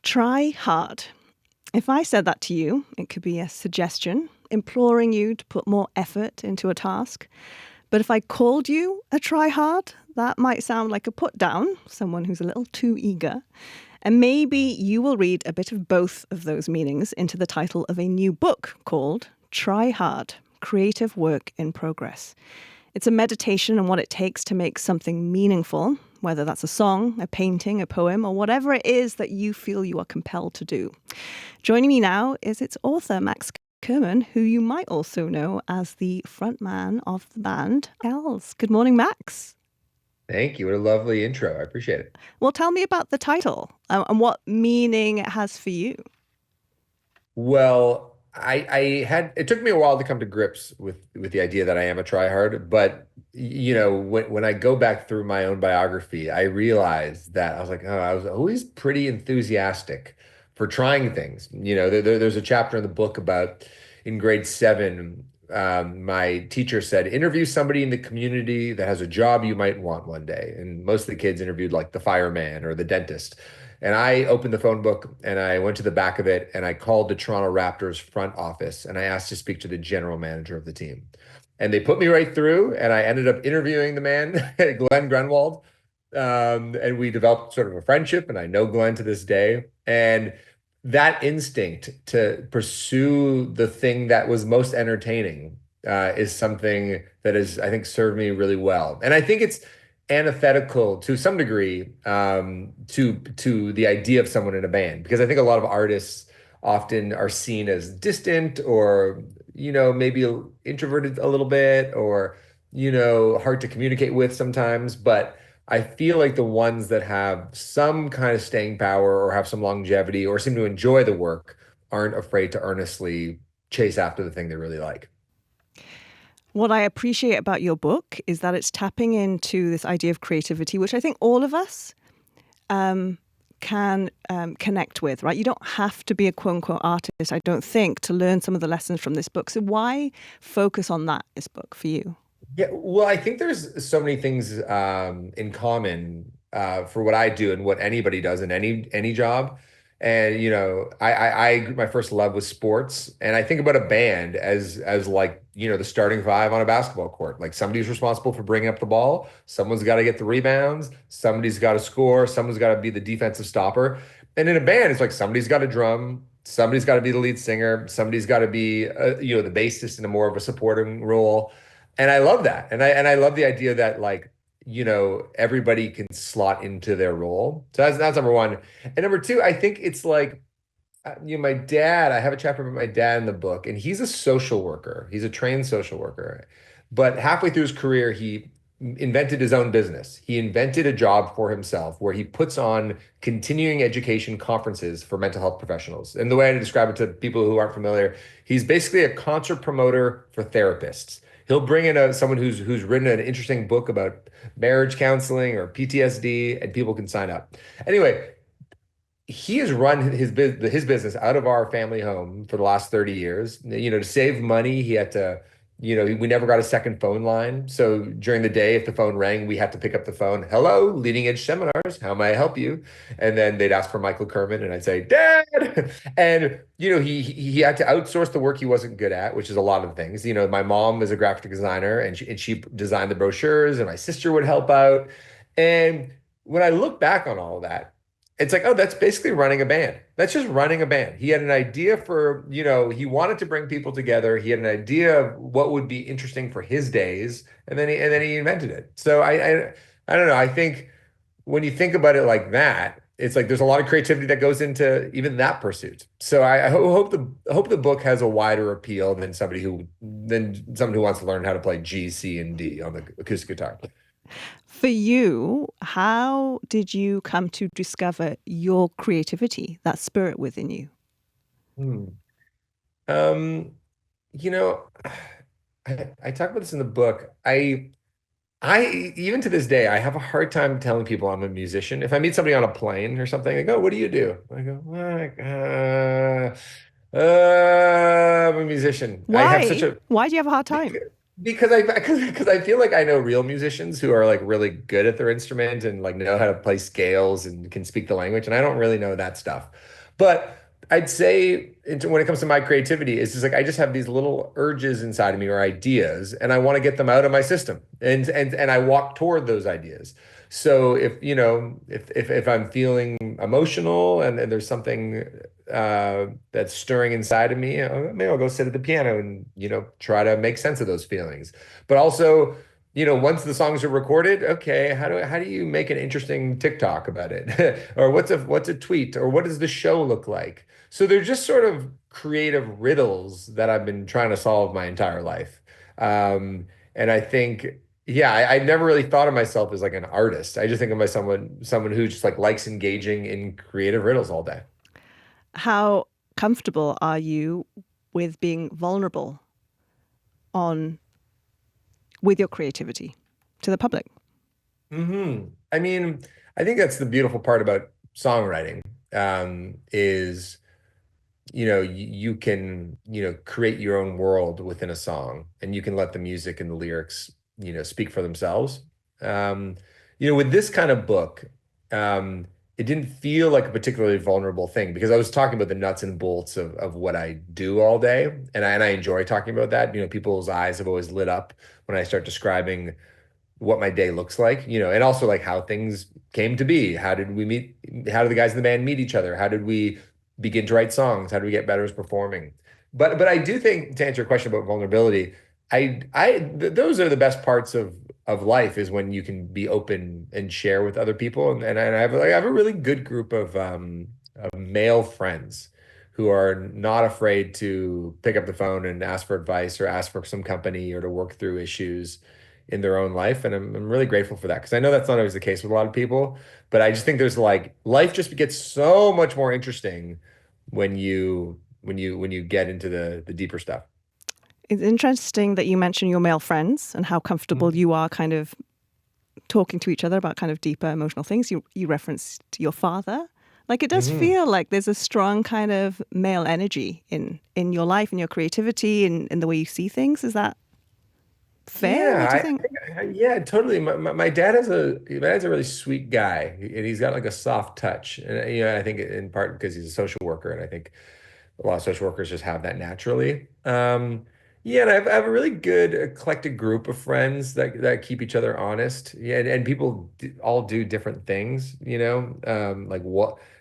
Try hard. If I said that to you, it could be a suggestion, imploring you to put more effort into a task. But if I called you a try hard, that might sound like a put down, someone who's a little too eager. And maybe you will read a bit of both of those meanings into the title of a new book called Try Hard: Creative Work in Progress. It's a meditation on what it takes to make something meaningful, whether that's a song, a painting, a poem, or whatever it is that you feel you are compelled to do. Joining me now is its author, Max Kerman, who you might also know as the frontman of the band Arkells. Good morning, Max. Thank you. What a lovely intro. I appreciate it. Well, tell me about the title and what meaning it has for you. Well, I had it took me a while to come to grips with the idea that I am a tryhard, but when I go back through my own biography, I realized that I was like, oh, I was always pretty enthusiastic for trying things. There's a chapter in the book about in grade 7. My teacher said, interview somebody in the community that has a job you might want one day. And most of the kids interviewed like the fireman or the dentist. And I opened the phone book and I went to the back of it and I called the Toronto Raptors front office and I asked to speak to the general manager of the team. And they put me right through and I ended up interviewing the man, Glenn Grunwald. And we developed sort of a friendship and I know Glenn to this day. And that instinct to pursue the thing that was most entertaining is something that has, I think, served me really well. And I think it's antithetical to some degree to the idea of someone in a band, because I think a lot of artists often are seen as distant or, maybe introverted a little bit or, hard to communicate with sometimes. But I feel like the ones that have some kind of staying power or have some longevity or seem to enjoy the work aren't afraid to earnestly chase after the thing they really like. What I appreciate about your book is that it's tapping into this idea of creativity, which I think all of us can connect with, right? You don't have to be a quote unquote artist, I don't think, to learn some of the lessons from this book. So why focus on this book for you? Yeah, well, I think there's so many things in common for what I do and what anybody does in any job. And my first love was sports, and I think about a band as like the starting five on a basketball court. Like somebody's responsible for bringing up the ball, someone's got to get the rebounds, somebody's got to score, someone's got to be the defensive stopper. And in a band, it's like somebody's got to drum, somebody's got to be the lead singer, somebody's got to be the bassist in a more of a supporting role. And I love that. And I love the idea that like, everybody can slot into their role. So that's number one. And number two, I think it's like, my dad, I have a chapter about my dad in the book, and he's a social worker. He's a trained social worker. But halfway through his career, he invented his own business. He invented a job for himself where he puts on continuing education conferences for mental health professionals. And the way I describe it to people who aren't familiar, he's basically a concert promoter for therapists. He'll bring in someone who's written an interesting book about marriage counseling or PTSD, and people can sign up. Anyway, he has run his business out of our family home for the last 30 years. To save money, he had to, we never got a second phone line. So during the day, if the phone rang, we had to pick up the phone. Hello, Leading Edge Seminars. How may I help you? And then they'd ask for Michael Kerman, and I'd say, Dad. And he had to outsource the work he wasn't good at, which is a lot of things. My mom is a graphic designer, and she designed the brochures, and my sister would help out. And when I look back on all of that, it's like, oh, that's basically running a band. That's just running a band. He had an idea for, he wanted to bring people together. He had an idea of what would be interesting for his days, and then he invented it. So I don't know. I think when you think about it like that, it's like there's a lot of creativity that goes into even that pursuit. So I hope the book has a wider appeal than someone who wants to learn how to play G, C, and D on the acoustic guitar. For you, how did you come to discover your creativity, that spirit within you? Hmm. Um, you know, I talk about this in the book. I even to this day, I have a hard time telling people I'm a musician. If I meet somebody on a plane or something, they go, "What do you do?" I go, I'm a musician." I have such Why? a Why do you have a hard time? because I feel like I know real musicians who are like really good at their instrument and like know how to play scales and can speak the language, and I don't really know that stuff. But I'd say when it comes to my creativity, it's just like I just have these little urges inside of me or ideas, and I want to get them out of my system, and I walk toward those ideas. So if I'm feeling emotional and there's something that's stirring inside of me, maybe I'll go sit at the piano and try to make sense of those feelings. But also, once the songs are recorded, okay, how do you make an interesting TikTok about it? Or what's a tweet? Or what does the show look like? So they're just sort of creative riddles that I've been trying to solve my entire life. And I think, yeah, I never really thought of myself as like an artist. I just think of myself someone who just like likes engaging in creative riddles all day. How comfortable are you with being vulnerable on with your creativity to the public? I mean, I think that's the beautiful part about songwriting, is you can create your own world within a song, and you can let the music and the lyrics speak for themselves. um with this kind of book, um it didn't feel like a particularly vulnerable thing because I was talking about the nuts and bolts of what I do all day, and I enjoy talking about that. People's eyes have always lit up when I start describing what my day looks like, and also like how things came to be. How did we meet? How did the guys in the band meet each other? How did we begin to write songs? How do we get better as performing? But I do think, to answer your question about vulnerability, those are the best parts of life, is when you can be open and share with other people. And I have a really good group of male friends who are not afraid to pick up the phone and ask for advice or ask for some company or to work through issues in their own life. And I'm really grateful for that, because I know that's not always the case with a lot of people. But I just think there's like life just gets so much more interesting when you get into the deeper stuff. It's interesting that you mention your male friends and how comfortable you are kind of talking to each other about kind of deeper emotional things. You referenced your father. Like it does Hmm. feel like there's a strong kind of male energy in your life and your creativity and in the way you see things. Is that fair? What Yeah, do you think? yeah, totally. My dad my dad's a really sweet guy, and he's got like a soft touch. And I think in part because he's a social worker, and I think a lot of social workers just have that naturally. Yeah, and I have a really good eclectic group of friends that keep each other honest. Yeah, and people all do different things, like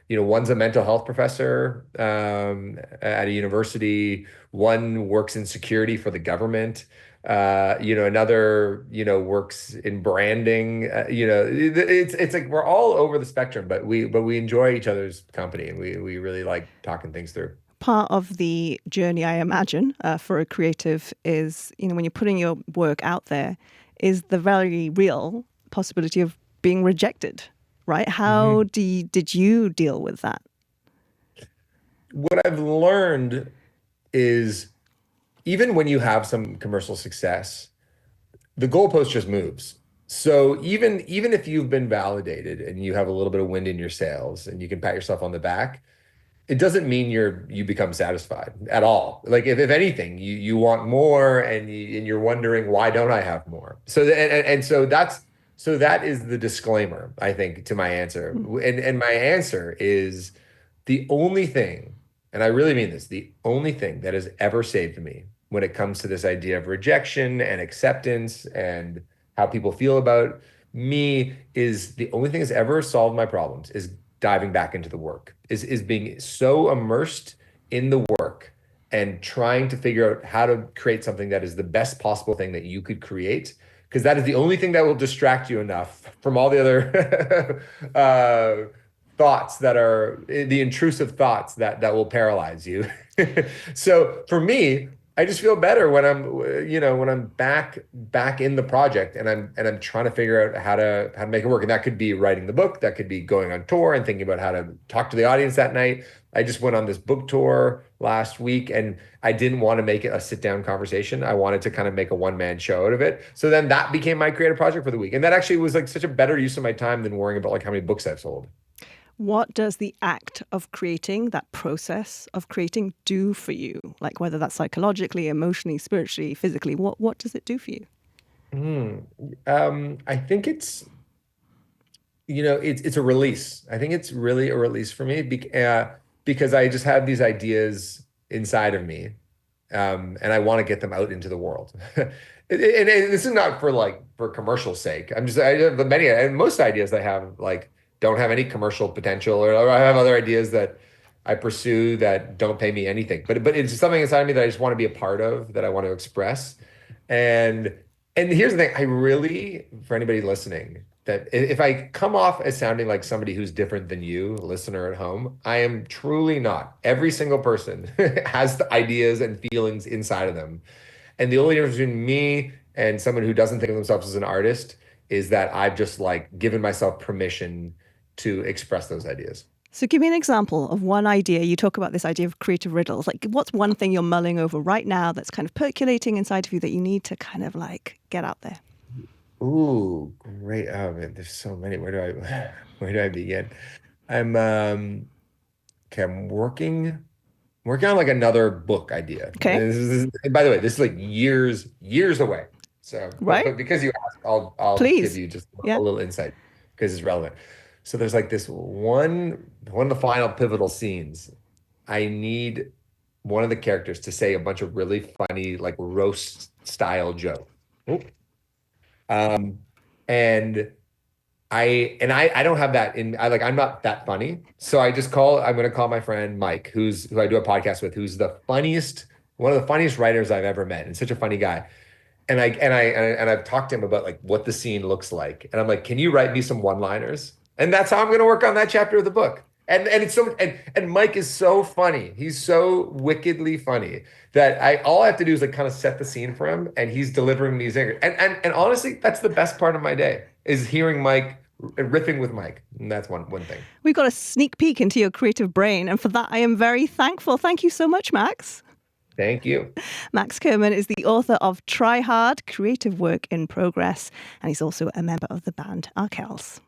one's a mental health professor at a university, one works in security for the government. Another, works in branding. It's like we're all over the spectrum, but we enjoy each other's company, and we really like talking things through. Part of the journey, I imagine, for a creative is, when you're putting your work out there, is the very real possibility of being rejected, right? How Mhm. did you deal with that? What I've learned is even when you have some commercial success, the goalpost just moves. So even if you've been validated and you have a little bit of wind in your sails and you can pat yourself on the back, it doesn't mean you become satisfied at all. Like if anything, you want more, and you're wondering, why don't I have more? So that is the disclaimer, I think, to my answer. Mm. And my answer is the only thing, and I really mean this, the only thing that has ever saved me when it comes to this idea of rejection and acceptance and how people feel about me, is the only thing that's ever solved my problems is diving back into the work, is being so immersed in the work and trying to figure out how to create something that is the best possible thing that you could create, because that is the only thing that will distract you enough from all the other thoughts that are the intrusive thoughts that will paralyze you. So for me, I just feel better when I'm back in the project, and I'm trying to figure out how to make it work. And that could be writing the book, that could be going on tour and thinking about how to talk to the audience that night. I just went on this book tour last week, and I didn't want to make it a sit down conversation. I wanted to kind of make a one man show out of it. So then that became my creative project for the week. And that actually was like such a better use of my time than worrying about like how many books I've sold. What does the act of creating, that process of creating, do for you? Like whether that's psychologically, emotionally, spiritually, physically, what does it do for you? Hmm. I think it's a release. I think it's really a release for me. because I just have these ideas inside of me, and I want to get them out into the world. And this is not for like for commercial sake. I have many and most ideas I have like don't have any commercial potential, or I have other ideas that I pursue that don't pay me anything. But it's something inside of me that I just want to be a part of, that I want to express. And and here's the thing, I really, for anybody listening, that if I come off as sounding like somebody who's different than you, listener at home, I am truly not. Every single person has the ideas and feelings inside of them. And the only difference between me and someone who doesn't think of themselves as an artist is that I've just like given myself permission to express those ideas. So give me an example of one idea. You talk about this idea of creative riddles. Like, what's one thing you're mulling over right now that's kind of percolating inside of you that you need to kind of like get out there? Ooh, great. Oh man, there's so many. Where do I begin? I'm okay, I'm working on like another book idea. Okay. And by the way, this is like years away. So, Right? but because you asked, I'll give Please. you just a Yeah. little insight because it's relevant. So there's like this one of the final pivotal scenes. I need one of the characters to say a bunch of really funny, like roast style jokes. Oh. And I don't have that in I like I'm not that funny. So I'm gonna call my friend Mike, who I do a podcast with, who's one of the funniest writers I've ever met, and such a funny guy. And I've talked to him about like what the scene looks like. And I'm like, can you write me some one-liners? And that's how I'm gonna work on that chapter of the book. And it's so and Mike is so funny. He's so wickedly funny that all I have to do is like kind of set the scene for him, and he's delivering these angers. And honestly, that's the best part of my day is hearing Mike riffing with Mike. And that's one thing. We've got a sneak peek into your creative brain, and for that I am very thankful. Thank you so much, Max. Thank you. Max Kerman is the author of Try Hard, Creative Work in Progress, and he's also a member of the band Arkells.